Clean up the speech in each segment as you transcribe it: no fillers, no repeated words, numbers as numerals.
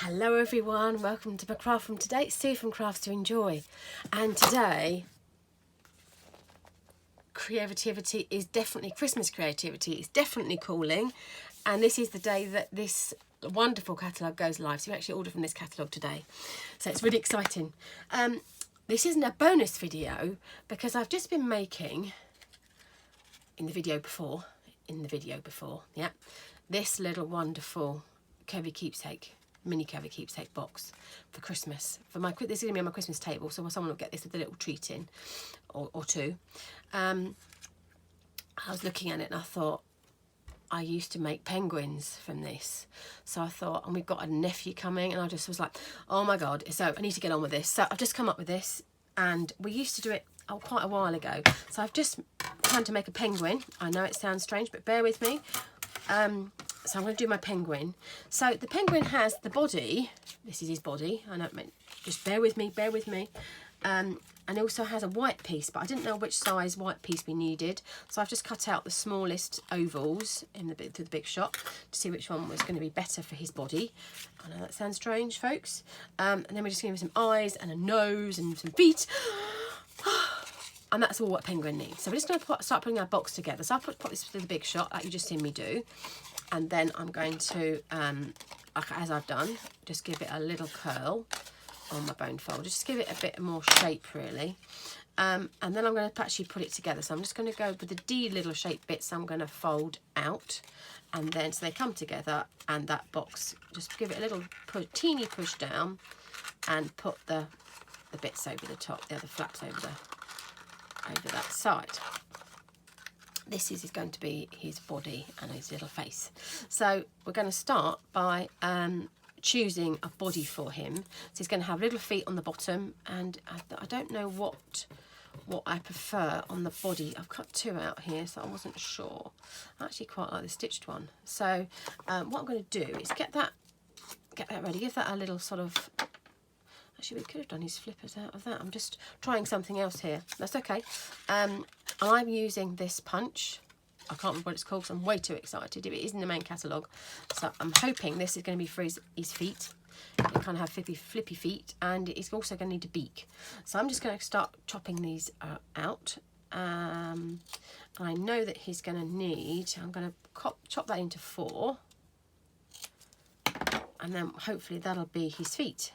Hello everyone, welcome to my craft from today. It's Sue from Crafts to Enjoy, and today creativity is definitely, Christmas creativity is definitely calling, and this is the day that this wonderful catalogue goes live. So you actually order from this catalogue today, so it's really exciting. This isn't a bonus video because I've just been making in the video before, yeah, this little wonderful Curvy Keepsake, mini Curvy Keepsake box for Christmas. For my, this is going to be on my Christmas table, so someone will get this with a little treat in, or two. I was looking at it and I thought, I used to make penguins from this. So I thought, and we've got a nephew coming, and I just was like, oh my God, so I need to get on with this. So I've just come up with this, and we used to do it quite a while ago. So I've just planned to make a penguin. I know it sounds strange, but bear with me. So I'm going to do my penguin. So the penguin has the body. This is his body. I know it meant, just bear with me, bear with me. And it also has a white piece, but I didn't know which size white piece we needed. So I've just cut out the smallest ovals in the through the big shop to see which one was going to be better for his body. I know that sounds strange, folks. And then we're just going to give him some eyes and a nose and some feet. And that's all what a penguin needs. So we're just going to start putting our box together. So I'll put this through the big shot like you just seen me do. And then I'm going to, as I've done, just give it a little curl on my bone fold. Just give it a bit more shape, really. And then I'm going to actually put it together. So I'm just going to go with the D little shape bits. I'm going to fold out. And then, so they come together, and that box, just give it a little teeny push down and put the bits over the top, the other flaps over that side. This is going to be his body and his little face. So we're going to start by choosing a body for him. So he's going to have little feet on the bottom, and I don't know what I prefer on the body. I've cut two out here, so I wasn't sure. I actually quite like the stitched one. So what I'm going to do is get that ready. Give that a little sort of. Actually, we could have done his flippers out of that. I'm just trying something else here. That's okay. I'm using this punch. I can't remember what it's called because I'm way too excited. It is in the main catalogue. So I'm hoping this is going to be for his feet. It kind of have flippy feet, and it's also going to need a beak. So I'm just going to start chopping these out. I know that he's going to need, I'm going to chop that into 4. And then hopefully that'll be his feet.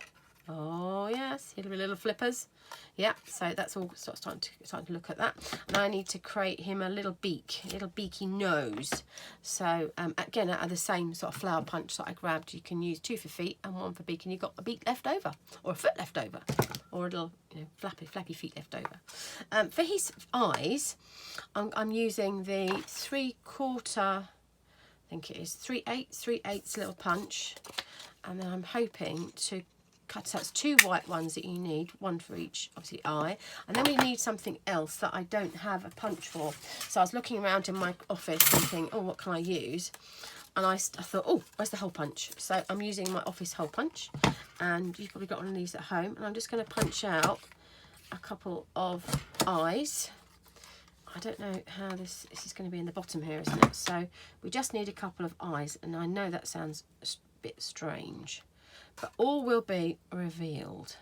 Oh yes, it'll be little flippers. Yeah, so that's all starting to look at that. And I need to create him a little beak, a little beaky nose. So again, out of the same sort of flower punch that I grabbed, you can use 2 for feet and 1 for beak, and you've got a beak left over, or a foot left over, or a little, you know, flappy feet left over. For his eyes, I'm using the 3/4, I think it is 3/8 little punch, and then I'm hoping to cut. So that's 2 white ones that you need, 1 for each, obviously, eye. And then we need something else that I don't have a punch for. So I was looking around in my office thinking, oh, what can I use? And I thought, oh, where's the hole punch? So I'm using my office hole punch, and you've probably got one of these at home. And I'm just going to punch out a couple of eyes. I don't know how this is going to be in the bottom here, isn't it? So we just need a couple of eyes, and I know that sounds a bit strange, but all will be revealed.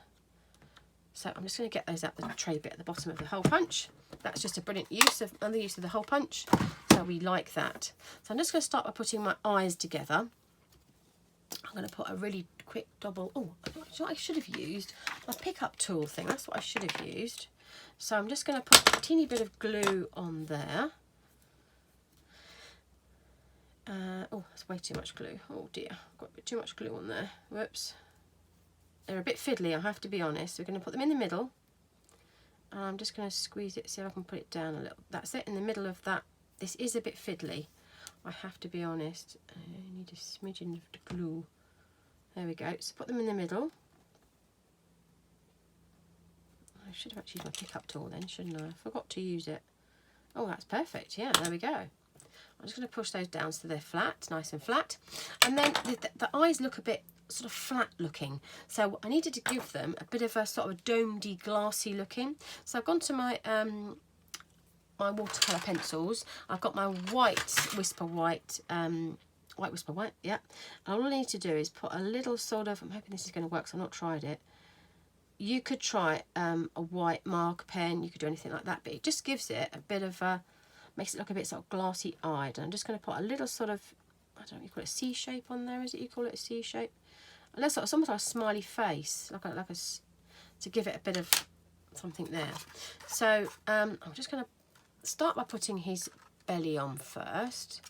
So I'm just going to get those out the tray bit at the bottom of the hole punch. That's just a brilliant another use of the hole punch. So we like that. So I'm just going to start by putting my eyes together. I'm going to put a really quick double. Oh, what I should have used my pickup tool thing. That's what I should have used. So I'm just going to put a teeny bit of glue on there. Oh, that's way too much glue. Oh dear, I've got a bit too much glue on there. Whoops. They're a bit fiddly, I have to be honest. We're going to put them in the middle. And I'm just going to squeeze it, see if I can put it down a little. That's it, in the middle of that. This is a bit fiddly, I have to be honest. I need a smidgen of the glue. There we go. So put them in the middle. I should have actually used my pickup tool then, shouldn't I? I forgot to use it. Oh, that's perfect. Yeah, there we go. I'm just going to push those down so they're flat, nice and flat. And then the eyes look a bit sort of flat looking. So I needed to give them a bit of a sort of a domed-y, glassy looking. So I've gone to my my watercolour pencils. I've got my white, Whisper White White Whisper white, yeah. And all I need to do is put a little sort of, I'm hoping this is going to work because I've not tried it. You could try a white marker pen, you could do anything like that, but it just gives it a bit of a, makes it look a bit sort of glassy eyed. And I'm just going to put a little sort of, I don't know, you call it a C shape on there, is it? You call it a C shape? A little sort of, almost like a smiley face, like a, to give it a bit of something there. So I'm just going to start by putting his belly on first.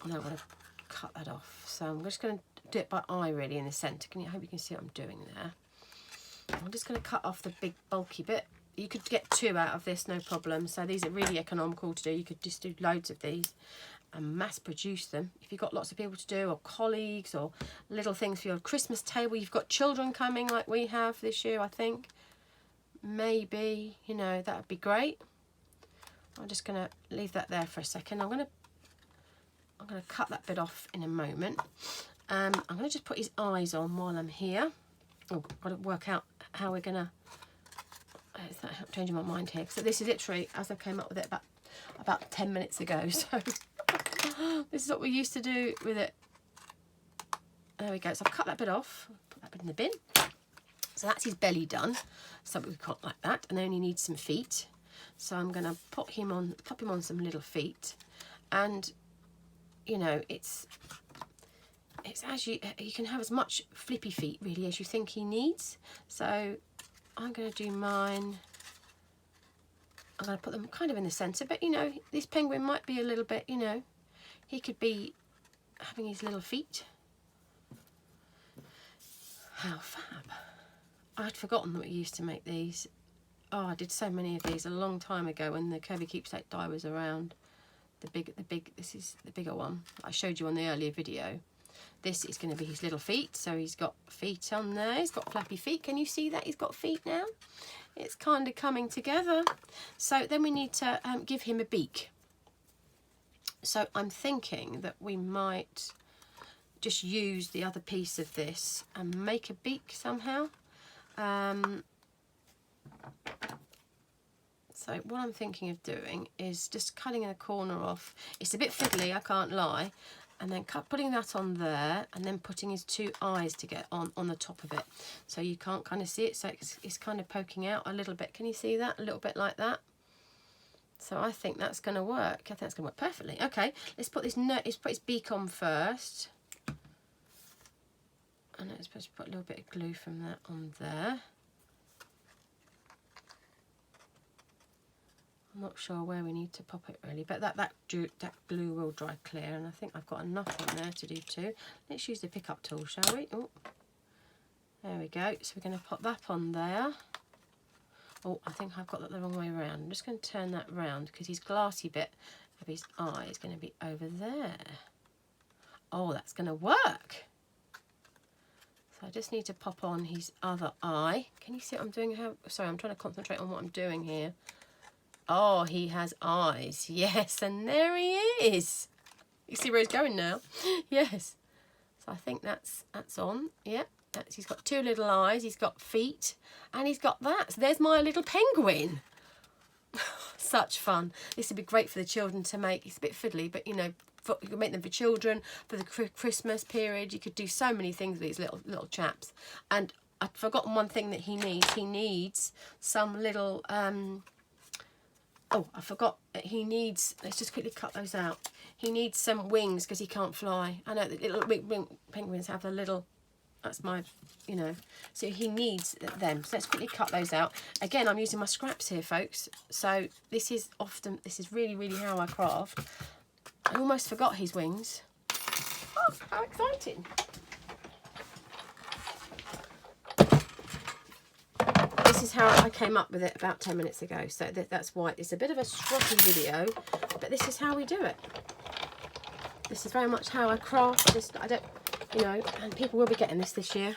I don't want to cut that off, so I'm just going to do it by eye really in the centre. I hope you can see what I'm doing there. I'm just going to cut off the big bulky bit. You could get 2 out of this, no problem. So these are really economical to do. You could just do loads of these and mass produce them. If you've got lots of people to do, or colleagues, or little things for your Christmas table, you've got children coming like we have this year, I think. Maybe, you know, that would be great. I'm just going to leave that there for a second. I'm going to cut that bit off in a moment. I'm going to just put his eyes on while I'm here. Oh, I've got to work out how we're going to... Is that changing my mind here? So this is literally, as I came up with it about 10 minutes ago. So this is what we used to do with it. There we go. So I've cut that bit off. Put that bit in the bin. So that's his belly done. So we've got like that. And then he needs some feet. So I'm going to pop him on some little feet. And, you know, it's as you can have as much flippy feet really as you think he needs. So I'm going to do mine. I'm going to put them kind of in the centre, but you know, this penguin might be a little bit, you know, he could be having his little feet. How fab. I'd forgotten that we used to make these. Oh, I did so many of these a long time ago when the Curvy Keepsake die was around. This is the bigger one I showed you on the earlier video. This is going to be his little feet. So he's got feet on there. He's got flappy feet. Can you see that? He's got feet now. It's kind of coming together. So then we need to give him a beak. So I'm thinking that we might just use the other piece of this and make a beak somehow. So what I'm thinking of doing is just cutting a corner off. It's a bit fiddly, I can't lie. And then putting that on there, and then putting his 2 eyes to get on the top of it. So you can't kind of see it, so it's kind of poking out a little bit. Can you see that? A little bit like that. So I think that's going to work. I think that's going to work perfectly. Okay, let's put let's put his beak on first. And I'm supposed to put a little bit of glue from that on there. I'm not sure where we need to pop it really, but that glue will dry clear, and I think I've got enough on there to do 2. Let's use the pickup tool, shall we? Oh, there we go. So we're going to pop that on there. Oh, I think I've got that the wrong way around. I'm just going to turn that round because his glassy bit of his eye is going to be over there. Oh, that's going to work. So I just need to pop on his other eye. Can you see what I'm doing? Sorry, I'm trying to concentrate on what I'm doing here. Oh, he has eyes. Yes, and there he is. You see where he's going now? Yes. So I think that's on. Yep. He's got 2 little eyes. He's got feet. And he's got that. So there's my little penguin. Such fun. This would be great for the children to make. It's a bit fiddly, but, you know, you can make them for children, for the Christmas period. You could do so many things with these little chaps. And I've forgotten one thing that he needs. He needs some little... Oh, I forgot. He needs, let's just quickly cut those out. He needs some wings because he can't fly. I know that little wing penguins have the little, that's my, you know. So he needs them. So let's quickly cut those out. Again, I'm using my scraps here, folks. So this is really, really how I craft. I almost forgot his wings. Oh, how exciting. This is how I came up with it about 10 minutes ago. So that's why it's a bit of a stroppy video, but this is how we do it. This is very much how I craft this. I don't, you know, and people will be getting this year.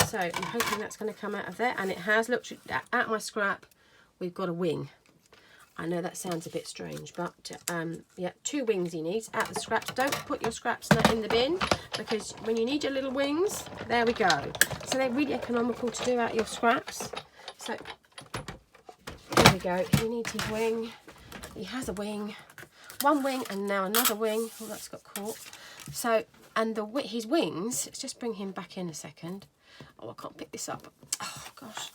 So I'm hoping that's going to come out of there. And it has. Looked at my scrap, we've got a wing. I know that sounds a bit strange, but yeah, 2 wings he needs out the scraps. Don't put your scraps in the bin, because when you need your little wings, there we go. So they're really economical to do out your scraps. So there we go. He needs his wing. He has a wing. one wing and now another wing. Oh, that's got caught. So, and his wings, let's just bring him back in a second. Oh, I can't pick this up. Oh, gosh.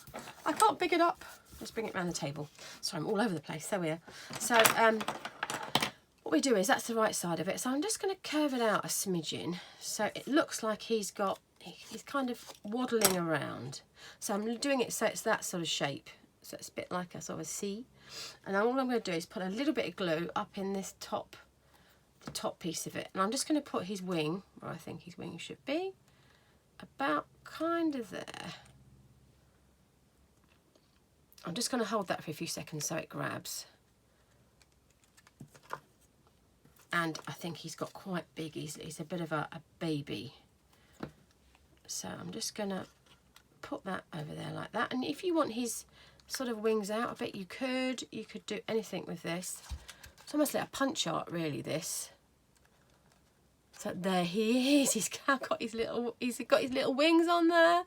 I can't pick it up. Let's bring it around the table. Sorry, I'm all over the place. There we are. So, what we do is, that's the right side of it. So I'm just going to curve it out a smidgen. So it looks like he's kind of waddling around. So I'm doing it so it's that sort of shape. So it's a bit like a sort of a C. And all I'm going to do is put a little bit of glue up in this the top piece of it. And I'm just going to put his wing, where I think his wing should be, about kind of there. I'm just going to hold that for a few seconds so it grabs. And I think he's got quite big, he's a bit of a baby. So I'm just going to put that over there like that. And if you want his sort of wings out a bit, you could do anything with this. It's almost like a punch art, really, this. So there he is. He's got his little wings on there.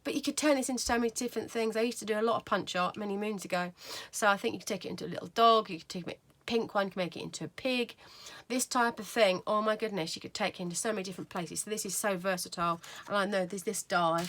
But you could turn this into so many different things. I used to do a lot of punch art many moons ago. So I think you could take it into a little dog. You could take it pink one, you can make it into a pig. This type of thing, oh my goodness, you could take it into so many different places. So this is so versatile. And I know this die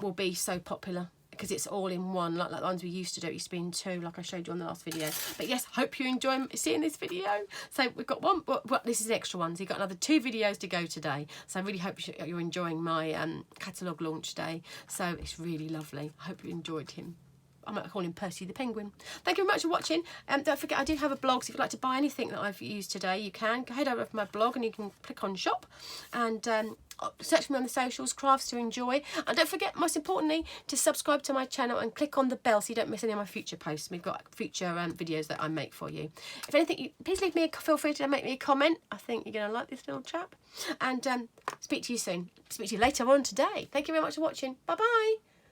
will be so popular because it's all in one, like the ones we used to do. It used to be in two, like I showed you on the last video. But yes, hope you enjoy seeing this video. So we've got one, but this is an extra one. So you've got another 2 videos to go today. So I really hope you're enjoying my catalogue launch day. So it's really lovely. I hope you enjoyed him. I might call him Percy the Penguin. Thank you very much for watching. Don't forget, I do have a blog, so if you'd like to buy anything that I've used today, you can. Head over to my blog and you can click on shop and search me on the socials, crafts to enjoy. And don't forget, most importantly, to subscribe to my channel and click on the bell so you don't miss any of my future posts. We've got future videos that I make for you. If anything, please feel free to make me a comment. I think you're going to like this little chap. And speak to you soon. Speak to you later on today. Thank you very much for watching. Bye-bye.